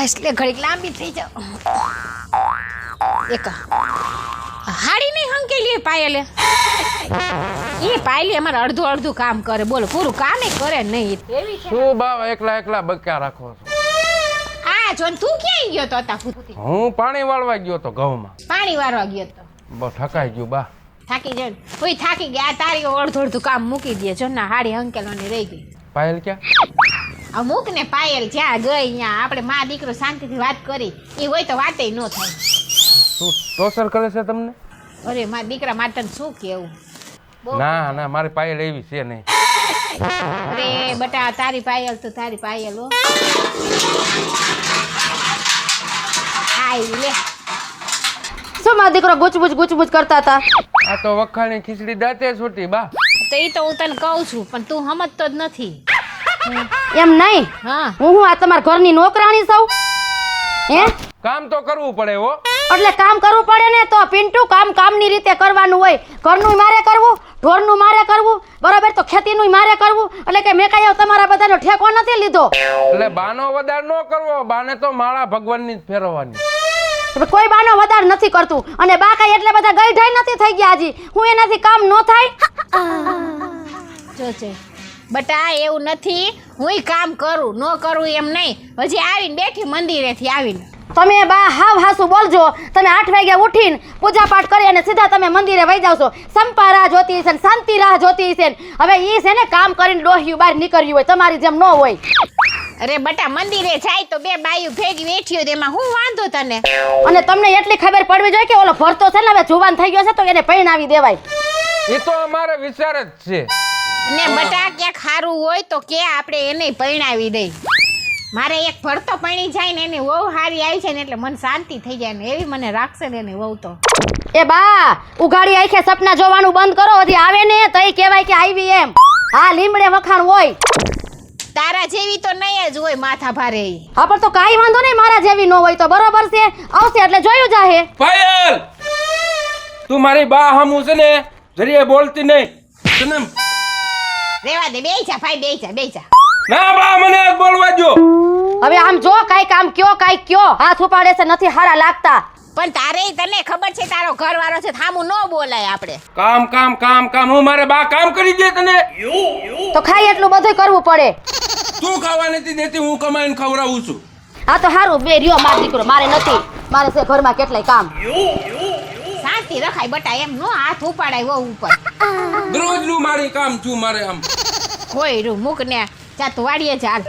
એટલે ઘડીક લાંબી થઈ જાવ. એક હાડી નહીં હંકેલી પાયલે એ પાયલી અમારે અડધું કામ કરે. બોલો પૂરું કામે કરે નહીં. શું બાવ એકલા બક્યા રાખો છો? આ જો તું ક્યાં ગયો તો હતા? હું પાણી વાળવા ગયો તો ઘઉંમાં. પાણી વાળવા ગયો તો બહુ થકાઈ ગયું બા. થાકી જાય કોઈ થાકી ગયા. તારી અડધું કામ મૂકી દે. જો ના હાડી હંકેલવાની રહી ગઈ. પાયલ ક્યાં? અમુક ને પાયલ જ્યાં ગઈ ત્યાં આપણે મા દીકરો શાંતિથી વાત કરી એ હોય તો વાતે ન થાય. શું ટોર્ચર કરે છે તમને? અરે મારા દીકરા માટે શું કેવું? ના મારી પાયલ એવી છે નહીં. અરે બટા તારી પાયલ તો તારી પાયલ હો. આઈ લે શું મારો દીકરો ગુચબુચ કરતા હતા? આ તો વખાણી ખીચડી દાંતે છૂટી બા. તો એ તો હું તને કહું છું પણ તું સમજતો જ નથી. એમ નહીં. હા હું આ તમારા ઘરની નોકરાણી છું હે? કામ તો કરવું પડે હો. એટલે કામ કરવું પડે ને તો પિન્ટુ કામની રીતે કરવાનું હોય. ઘરનું મારે કરવું, ઢોરનું મારે કરવું, બરાબર તો ખેતીનું મારે કરવું. એટલે કે મેં કઈ તમારા બધાનો ઠેકો નથી લીધો. એટલે બાનો વધાર ન કરવો. બાને તો માળા ભગવાનની જ ફેરવવાની. કોઈ બાનો વધાર નથી કરતું. અને બા કઈ એટલે બધા ગઈઢાઈ નથી થઈ ગયા હજી. હું એનાથી કામ ન થાય. જોજે બટા એવું નથી. હું કામ કરું ન કરું એમ નહીં. હજી આવીને બેઠી મંદિરેથી આવીને. તમે બા હાસુ બોલજો. તમે 8 વાગે ઉઠીને પૂજા પાઠ કરી અને સીધા તમે મંદિરે વહી જાવ છો. સંપા રાહ જોતી છે, શાંતિ રાહ જોતી છે. હવે ઈ છે ને કામ કરીને ડોહ્યું બહાર નીકળ્યું હોય, તમારી જેમ ન હોય. અરે બટા મંદિરે જાય તો બે બાયું ભેગી બેઠી હોય એમાં હું વાંધો તને? અને તમને એટલી ખબર પડવી જોઈએ કે ઓલો ભરતો છે ને હવે જુવાન થઈ ગયો છે તો એને પરણાવી દેવાય. એ તો અમારે વિચાર જ છે. ને બટા ક્યાંક સારું હોય તો કે આપણે એને પરણાવી દઈ. મારે એક ભરતો પરણી જાય ને એની વહુ હારી આવી છે ને એટલે મને શાંતિ થઈ જાય ને એવી મને રાખશે ને એની વહુ તો. એ બા ઉઘાડી આંખે સપના જોવાનું બંધ કરો. હજી આવે ને તઈ કહેવાય કે આવી એમ. હા લીમડે વખાણ હોય. તારા જેવી તો નહીં જ હોય માથા ભારે. હા પણ તો કાઈ વાંધો નહીં. મારા જેવી ન હોય તો બરોબર છે. આવશે એટલે જોયું જાહે. પાયલ તું મારી બા હમું છે ને જરીએ બોલતી નહીં. તને રેવા દે. બેસા ભાઈ બેસા. ના બા મને આજ બોલવા દો. હવે આમ જો કાઈ કામ કયો હાથ ઉપાડે છે નથી હારા લાગતા. પણ તારે તને ખબર છે તારો ઘરવાળો છે થામું ન બોલાય આપણે. કામ હું મારે બા કામ કરી દે તને. તો ખાઈ એટલું બધું કરવું પડે. તું ખાવા નથી દેતી હું કમાઈને ખવડાવું છું. હા તો હારું બે રહ્યો માર દીકરો. મારે નથી. મારે છે ઘરમાં કેટલાય કામ. શાંતિ રખાય બટા એમ નો હાથ ઉપાડાય વહુ ઉપર. દરરોજનું મારી કામ છું મારે આમ. કોઈ રૂ મૂક ને જા તું વાડીએ ચાલ.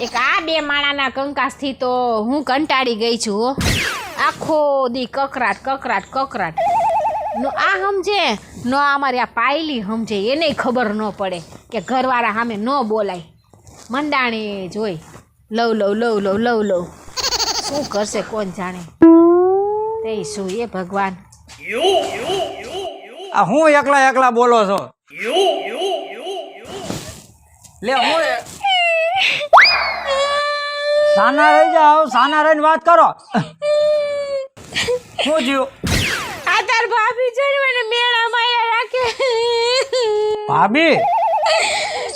એક આ બે માણાના કંકાસથી તો હું કંટાળી ગઈ છું હો. આખો દી કકરાટ નો આ સમજે નો અમારી આ પાયલી સમજે એને ખબર ન પડે કે ઘરવાળા સામે ન બોલાય. મંડાણી જોઈ લવ શું કરશે કોણ જાણે. તે શું એ ભગવાન. આ હું એકલા બોલો છો? લે હું સાના રહી જાઓ. સાના રહીને વાત કરો. શું થયું? આ તાર ભાભી જોઈને મને મેળા માયા રાખે. ભાભી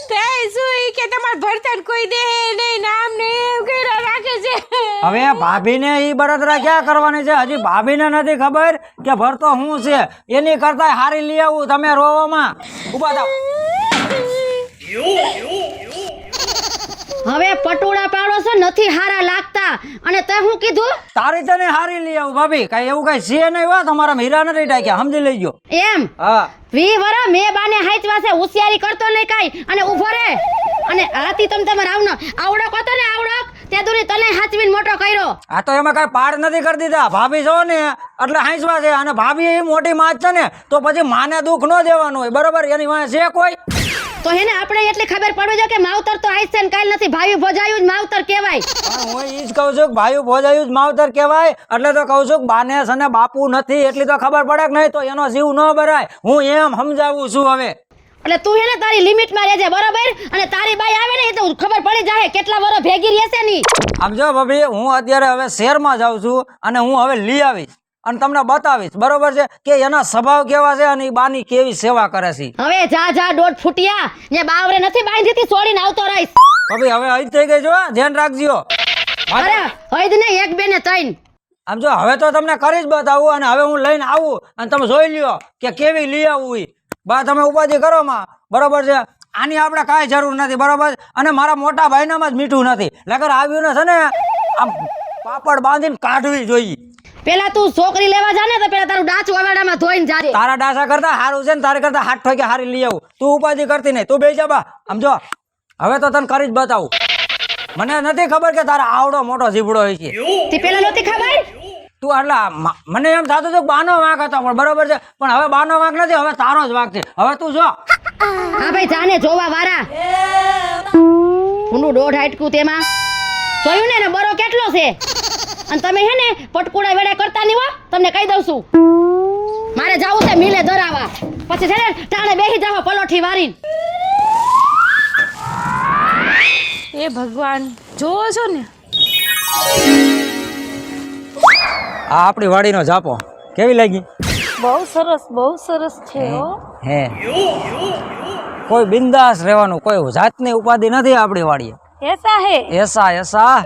તે શું ઈ કે તમાર ભરતન કોઈ દે નહીં નામ ને એવું કર્યા રાખે છે. હવે ભાભીને ઈ બળતરા ક્યાં કરવાની છે? હજી ભાભીને નથી ખબર કે ભરતો હું છે. એની કરતા હારી લઈ આવું. તમે રોવામાં ઉભા થાવ. હવે પટોળા પાડો છો નથી હારા લાગતા. અને તે હું કીધું તારી તને હારી લઈ આવું. ભાભી કઈ એવું કઈ છે નહીં. વાત તમારા હીરા નથી ટાક્યા. સમજી લેજો. એમ હા 20 વર્ષ મેં બાને હાચવા છે. હોશિયારી કરતો નહીં કાઈ. અને ઊભો રે. અને આથી તમે તમારે આવડો કતો ને આવડો તે દુરી તને હાચવીને મોટો કર્યો. આ તો એમાં કઈ પાડ નથી કરી દીધા. ભાભી છો ને એટલે હાંસવા છે. અને ભાભી એ મોટી માં છે ને તો પછી માને દુઃખ ન દેવાનું હોય. બરોબર? એની વાંહે છે કોઈ તો એને આપણે એટલી ખબર પડવી જોઈએ કે માવતર તો આઈસ છે ને કાલ નથી. ભાઈ ભોજાયું જ માવતર કહેવાય. પણ હું ઈ જ કહું છું કે ભાઈ ભોજાયું જ માવતર કહેવાય. એટલે તો કહું છું કે બાનેસ અને બાપુ નથી એટલી તો ખબર પડે કે નહીં તો એનો જીવ ન ભરાય. હું એમ સમજાવું છું. હવે એટલે તું એને તારી લિમિટમાં રહેજે બરોબર. અને તારી બાઈ આવે ને તો ખબર પડી જાય કેટલા વર્ષ ભેગી રહેશે ની. આમ જો ભાભી હું અત્યારે હવે શહેરમાં જાઉં છું અને હું હવે લઈ આવીશ અને તમને બતાવીશ. બરોબર છે કે એના સ્વભાવ કેવા છે અને બાની કેવી સેવા કરે છે. હવે જા દોઢ ફૂટિયા ને બાવરે નથી બાંધી હતી છોડીને આવતો રહીશ. ભાભી હવે હજ થઈ ગઈ છો હો, ધ્યાન રાખજો. અરે હૈદ નહીં, એક બે ને ત્રણ. આમ જો હવે તો તમને કરી જ બતાવું અને હવે હું લઈને આવું અને તમે જોઈ લ્યો કે કેવી લઈ આવું ઈ. બા તમે ઉપાધિ કરો માં, બરોબર છે. આની આપણે કાંઈ જરૂર નથી, બરોબર. અને મારા મોટા ભાઈનામાં જ મીઠું નથી, લગર આવ્યું ને છે ને આમ પાપડ બાંધીને કાઢવી જોઈએ. પેલા તું છોકરી લેવા જા ને તો પેલા તારું ડાચું હવાડામાં ધોઈને જાજે. તારા ડાસા કરતા હારું છે ને તારે કરતા હાથ ઠોકે હારી લઈ આવું. તું ઉપાધિ કરતી નહીં, તું બેસી જા બા. આમ જો હવે તો તને કરી જ બતાવું. મને નથી ખબર કે તારા આવડો મોટો ઝીબડો હોય છે. તે પેલા નહોતી ખબર? તું એટલે મને એમ થતું હતું કે બાનો વાંક હતો, પણ બરોબર છે. પણ હવે બાનો વાંક નથી, હવે તારો જ વાંક છે. હવે તું જો હા ભાઈ જાને જોવા વાળા. ઊંડું 1.5 હાઈટકું તેમાં જોયું ને બરો કેટલો છે. અને તમે હે ને પટકુડા વેડા કરતા નહીં હો, તમને કહી દઉં છું. મારે જાવું છે મિલે ધરાવા, પછી છે ને ટાણે બેસી જાવ પલોઠી વારીને. એ ભગવાન, જોવો છો ને આ આપણી વાડીનો જાપો કેવી લાગી? બહુ સરસ છે હો. હે કોઈ બિંદાસ રહેવાનું, કોઈ જાતની ઉપાધિ નથી આપણી વાડીએ. ऐसा है એસા એસા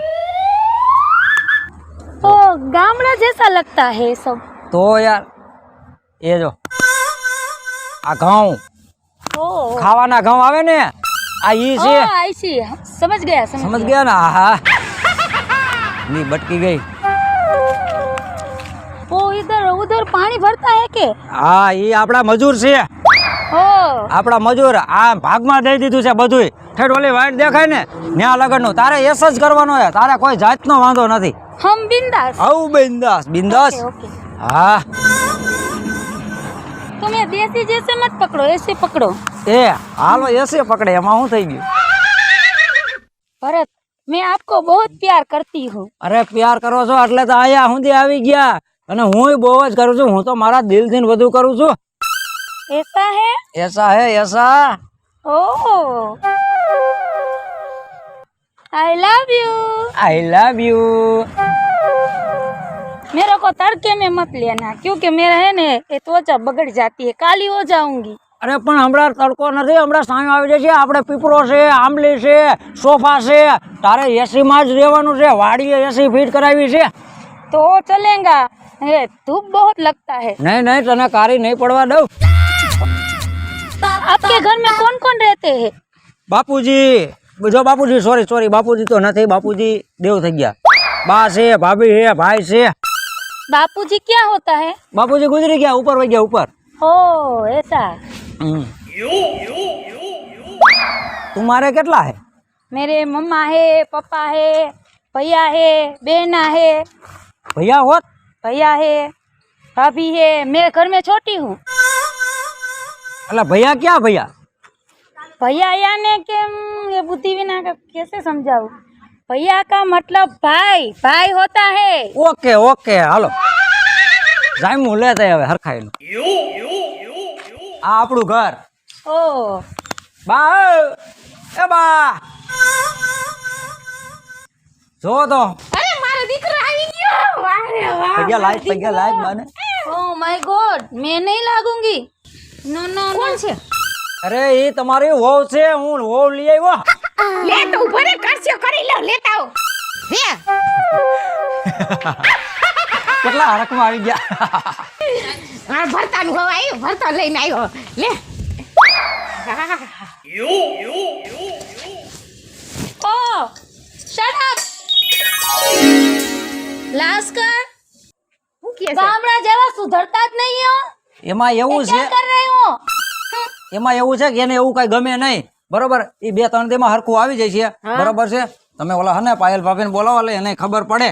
तो गामड़ा जैसा लगता है सब. તો યાર એ જો આ ઘઉં ओ ખાવાના ઘઉં આવે ને આ ઈ છે. ऐसी समझ गया સમજ ગયા ને? હા ની બટકી ગઈ. वो इधर उधर पानी भरता है के? હા ઈ આપણા મજૂર છે, ओ આપણા મજૂર. આ ભાગમાં દઈ દીધું છે બધું. ઠેઠ ઓલી વાઈટ દેખાય ને ન્યા લગનનું તારે એસ જ કરવાનો છે, તારે કોઈ જાતનો વાંધો નથી. हम बिंदास. આવું બિંદાસ બિંદાસ. ओके. હા तुम ये देसी जैसे मत पकड़ो, ऐसे पकड़ो. એ હાલો એસે પકડે, એમાં શું થઈ ગયું? भरत, मैं आपको बहुत प्यार करती हूँ. અરે પ્યાર કરો છો એટલે તો આયા સુધી આવી ગયા. અને હું બહુ જ કરું છું, હું તો મારા દિલથી બધું કરું છું. ऐसा है? એસા હે એસા. Oh, I love you. I love you. मेरे को तड़के में मत लेना, क्योंकि मेरा है ने ये त्वचा बगड़ जाती है, काली हो जाऊंगी. અરે પણ હમણાં તડકો નથી, હમણાં સાંજ આવી જશે. આપણે પીપળો છે, આંબલી છે, સોફા છે. તારે એસી માં જ રહેવાનું છે. વાડીએ એસી ફિટ કરાવી છે. तो चलेगा. ये धूप बहुत लगता है. નહીં નહીં તને કારી નહીં પડવા દઉં. आपके घर में कौन कौन रहते हैं? બાપુજી જો બાપુજી સોરી બાપુજી તો નથી, બાપુજી દેવ થઈ ગયા. બા છે, ભાભી છે, ભાઈ છે. बापूजी क्या होता है? બાપુજી ગુજરી ગયા, ઉપર વહી ગયા ઉપર. ओ ऐसा. तुम्हारे કેટલા હે? मेरे मम्मा है, पापा है, भैया है, बहना है, भैया होत? भैया है, भाभी है. मैं घर में छोटी हूँ. अला भैया क्या भैया? भैया यानी कि ये बुद्धि विना का कैसे समझाऊं? भैया का मतलब भाई, भाई होता है. ओके ओके हालो જામ્યું લેતા હવે હરખાઈનું. આ આપણું ઘર. ओ બા એ બા જો તો अरे मारा દીકરો આવી ગયો. अरे वाह. પગ્યા લાઈટ બાને. ओ माय गॉड, मैं नहीं लागूंगी. नो नो कौन છે? અરે એ તમારી વહુ છે, હું વહુ લઈ આવ્યો. લે તો ઉભો રે, કરશે કરી લો, લેતા આવો. લે કેટલા હરખમાં આવી ગયા. આ ભરતાનું હવે આવ્યું, ભરતા લઈને આવ્યો. લે ઓ શટ અપ લાસ્કર. હું કે છે? ગામડા જેવા સુધરતા જ નહીં હો. એમાં એવું છે, क्या कर रहे हो? એમાં એવું છે કે એને એવું કઈ ગમે નહીં, બરોબર. એ 2-3 દેમાં હરખું આવી જાય છે, બરોબર છે. તમે ઓલા હને પાયલ ભાભીને બોલાવો, એટલે એને ખબર પડે.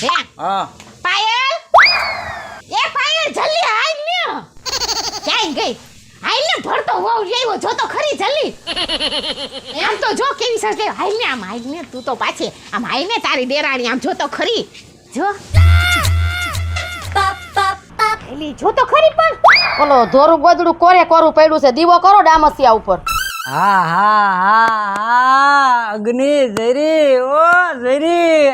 લે હા પાયલ, એ પાયલ જલ્દી હાલ ને. ક્યાં ગઈ? હાલ ને, ભરતો વાવ આવ્યો, જો તો ખરી જલ્દી. આમ તો જો કેવી સરસ. હાલ ને, આમ હાલ ને, તું તો પાછી આમ હાલ ને, તારી દેરાણી આમ જો તો ખરી. જો એલી જો તો ખરી. પણ ઓલો ધોરું ગોદડું કોરે કોરું પડ્યું છે, દીવો કરો ડામસિયા ઉપર. હા હા હા હા અગ્નિ જરી ઓ જરી.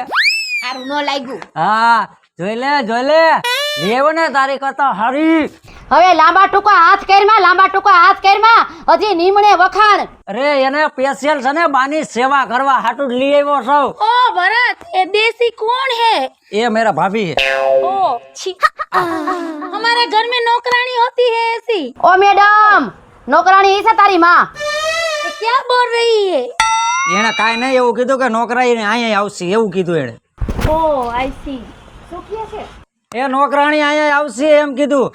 સારું ન લાગ્યું. હા જોઈ લે જોઈ લે. લઈ આવ્યો ને તારી કરતા હારી. હવે લાંબા ટૂંકા હાથ કેરમાં, લાંબા ટૂંકા હાથ કેરમાં, હજી નીમણે વખાણ. અરે એને સ્પેશિયલ છે ને બાની સેવા કરવા હાટુ જ લઈ આવ્યો છું. ओ भरत ये देसी कौन है? એ મેરા ભાભી હે. ओ छी हमारे घर में नौकरानी होती है ऐसी? ઓ મેડમ, નોકરાણી ઈ છે તારી માં. ये क्या बोल रही है? એને કાંઈ નહીં એવું કીધું કે નોકરાઈ અહીંયા આવશે એવું કીધું એને. ओ आई सी એ નોકરાણી અહીંયા આવશે એમ કીધું.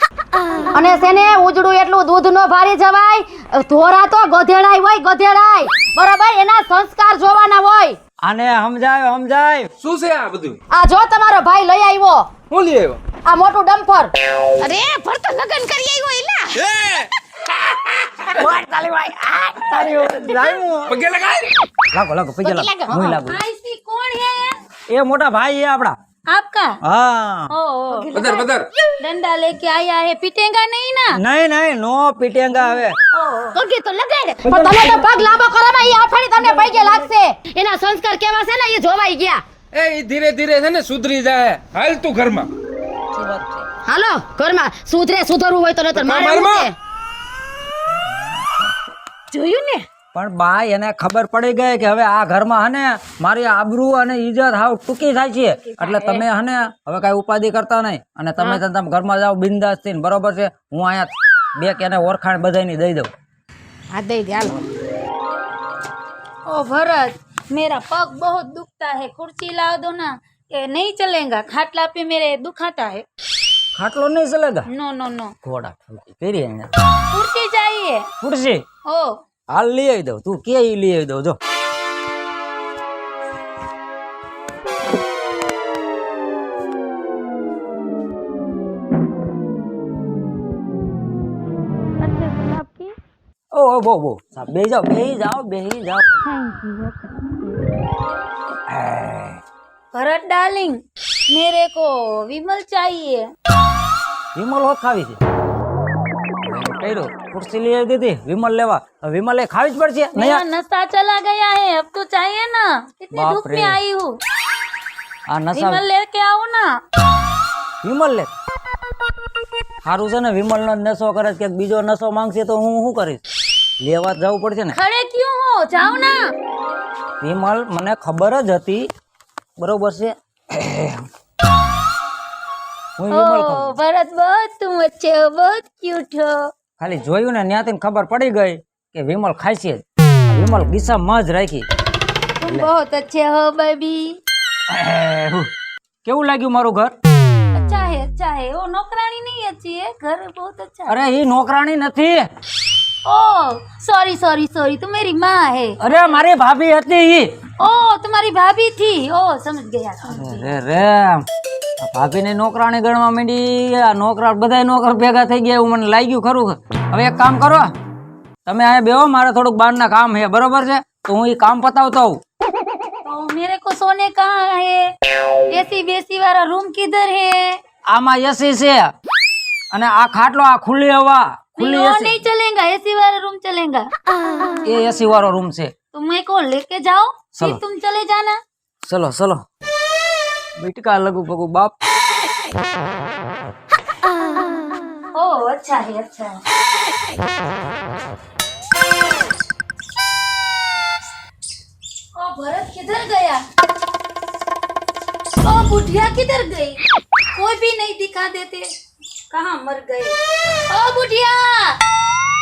અને સેને ઉજળું એટલું દૂધ નો ભારી જવાય. ધોરા તો ગધેડાય હોય, ગધેડાય. બરાબર, એના સંસ્કાર જોવાના હોય. આને સમજાય. શું છે આ બધું? આ જો તમારો ભાઈ લઈ આવ્યો હું લઈ આવ્યો? આ મોટું ડમ્પર. અરે ભરતો લગન કરી આવ્યો એલા. પગે લગાય. લાગો પૈસા લાગો. હું લાગુ. आई सी कौन है ये? એ મોટા ભાઈ હે આપડા. आपका? હા. ओ બદર डंडा लेके आया है, पीटेगा नहीं ना? નહીં નો પીટેંગા હવે. પગે તો લગાડ. પણ તમે તો પગ લાંબો કરવામાં ઈ આફાડી તમને પૈકે લાગશે. એના સંસ્કાર કેવા છે ને એ જોવાઈ ગયા. એ ધીરે ધીરે છે ને સુધરી જાય. હાલ તું ઘરમાં. હાલો ઘરમાં સુધરવું હોય તો નતર મારે ઘરમાં. શું છે? જોયું ને? પણ બાઈ એને ખબર પડી ગઈ કે હવે આ ઘરમાં હને મારી આબરૂ અને ઇજ્જત હાવ ટૂંકી થાય છે એટલે તમે હને હવે કઈ ઉપાધિ કરતા નહીં અને તમે તમે ઘરમાં જાઓ બિંદાસ થઈને. બરોબર છે? હું અહીંયા બે કેને ઓળખાણ બધાની દઈ દઉં. હા દઈ દે હાલો. ओ भरत मेरा पग बहुत दुखता है, कुर्सी ला दो ना. ये नहीं चलेगा, खाटला पे मेरे दुखाता है. ખાટલો નહીં ચલેગા. नो नो नो, ઘોડા ફેરી અહીંયા कुर्सी चाहिए. ખુરશી ओ હાલ લઈ આવી દઉં. તું કે ઈ લઈ આવી દઉં. જો ઓ બહુ બેહી જાઓ. भरत डार्लिंग मेरे को विमल चाहिए. વિમલ હોત ખાવી છે. કર્યો ખુરશી લઈ આવી દીધી વિમલ લેવા. હવે વિમલ એ ખાવી જ પડશે. मेरा નહીં नशा चला गया है, अब तो चाहिए ना. इतनी बाप धूप रे। में आई हूँ, આ નશા विमल लेके आओ ना. વિમલ લે. સારું છે ને વિમલ નો નશો કરે છે, કે બીજો નશો માંગશે તો હું શું કરીશ? લેવા જવું પડશે ને. खड़े क्यों हो, जाओ ना. વિમલ મને ખબર જ હતી. બરોબર છે? હું વિમલ ओ ખાઉં. भरत बहुत तुम अच्छे हो, बहुत क्यूट हो. ખાલી જોયું ને ત્યાંથી ખબર પડી ગઈ કે વિમલ ખાય છે. વિમલ ગીસામાં જ રાખી. तुम बहुत अच्छे हो बेबी. કેવું લાગ્યું મારું ઘર? अच्छा है. वो नौकरानी नहीं अच्छी है, घर बहुत अच्छा है. અરે ઈ નોકરાણી નથી. ओ सॉरी सॉरी सॉरी, तुम मेरी माँ है. અરે મારી ભાભી હતી ઈ. ओ तुम्हारी भाभी थी. ओ समझ गया. રે ભાભી ને નોકરાણી ગણવા માંડી. આ નોકરા બધા નોકર ભેગા થઈ ગયા એવું મને લાગ્યું ખરું. હવે એક કામ કરો, તમે અહીંયા બેહો, મારે થોડુંક બહારના કામ છે. બરોબર છે? તો હું ઈ કામ પતાવતો આવું. तो मेरे को सोने कहाँ है? एसी बेसी वाला रूम किधर है? આમાં એસી છે અને આ ખાટલો, આ ખુલ્લી હવા, नहीं ખુલ્લી वो એસી. नहीं चलेगा, एसी वाला रूम चलेगा. એ એસી વાળો રૂમ છે. तुम मेरे को लेके जाओ, फिर चलो। तुम चले जाना. ચલો બેટકા લગુ પગુ બાપ. ओ अच्छा है, अच्छा है. ओ भरत किधर गया? ओ बुढ़िया किधर गई? कोई भी नहीं दिखा देते. कहाँ मर गए? ओ बुढ़िया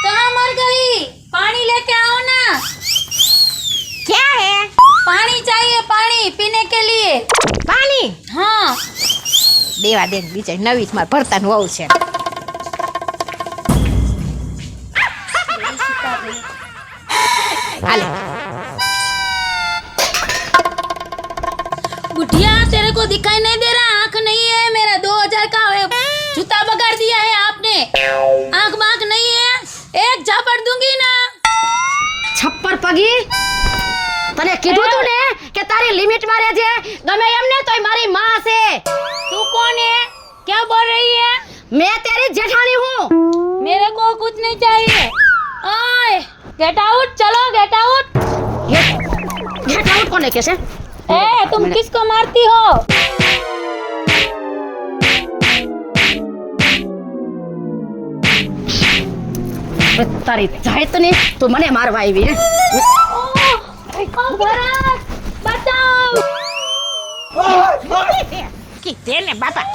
कहाँ मर गई? पानी लेके आओ ना. क्या है? पानी चाहिए, पानी पीने के लिए. પાણી हाँ દેવા દે બીજા નવી માં ભરતાનું વહુ છે. હાલે बुढ़िया तेरे को दिखाई नहीं दे रहा? आँख नहीं है मेरा, 2000 का है. जूता बगाड़ दिया है आपने. आँख माँख नहीं है, एक झापड़ दूंगी ना. છપ્પર પગી, તને કીધું તું ને કે તારી લિમિટ માં રહેજે. ગમે એમ ને તોય મારી માં છે. तू कौन है? क्या बोल रही है? मैं तेरी जेठानी हूँ. मेरे को कुछ नहीं चाहिए. ओए गेट आउट, चलो गेट आउट. गेट आउट कोने के से? ए तुम किसको मारती हो? તારી જાત ને તો મને મારવા આવી હે? ભરત બચાવ કીધે ને બાપા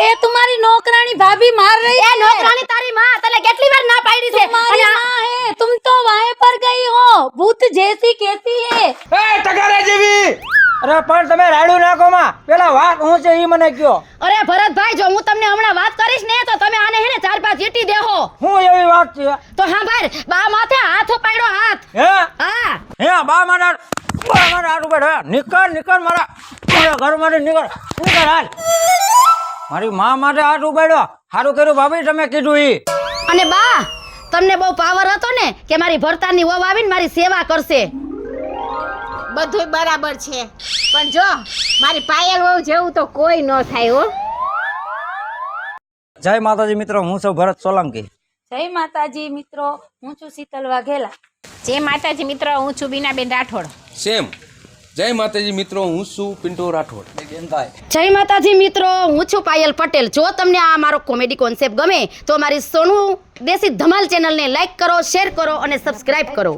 એ तुम्हारी नौकरानी भाभी मार रही એ है નોકરાણી તારી માં તને કેટલી વાર ના પાડી છે तुम्हारी અને माँ है तुम तो वहीं पर गई हो भूत जैसी कैसी है એ ટકારા જેવી અરે પણ તમે રાડ્યું નાખો માં પેલા વાત હું છે ઈ મને કયો. અરે ભરતભાઈ જો હું તમને હમણાં વાત કરીશ ને તો તમે આને હે ને 4-5 ઈટી દેહો હું એવી વાત છે તો હા ભાઈ બા માથે હાથ ઉપાડ્યો હાથ હે હા હે બા મારા હાથ ઉપર નીકળ મારા ઘરમાંથી નીકળ હાલ. મારી માં માટે હાથ ઉપાડ્યો. સારું કર્યું ભાભી તમે કીધું ઈ. અને બા તમને બહુ પાવર હતો ને કે મારી ભરતાની વહુ આવીને મારી સેવા કરશે. બધું બરાબર છે પણ જો મારી પાયલ વહુ જેવું તો કોઈ ન થાય હો. જય માતાજી મિત્રો, હું છું ભરત સોલંકી. જય માતાજી મિત્રો હું છું શીતલ વાઘેલા જય માતાજી મિત્ર, હું છું બીનાબેન રાઠોડ. સેમ જય માતાજી મિત્રો, હું છું પિન્ટો રાઠોડ. જય માતાજી મિત્રો, હું છું પાયલ પટેલ. જો તમને આ મારો કોમેડી કોન્સેપ્ટ ગમે તો મારી સોનુ દેશી ધમાલ ચેનલને લાઈક કરો, શેર કરો અને સબસ્ક્રાઇબ કરો.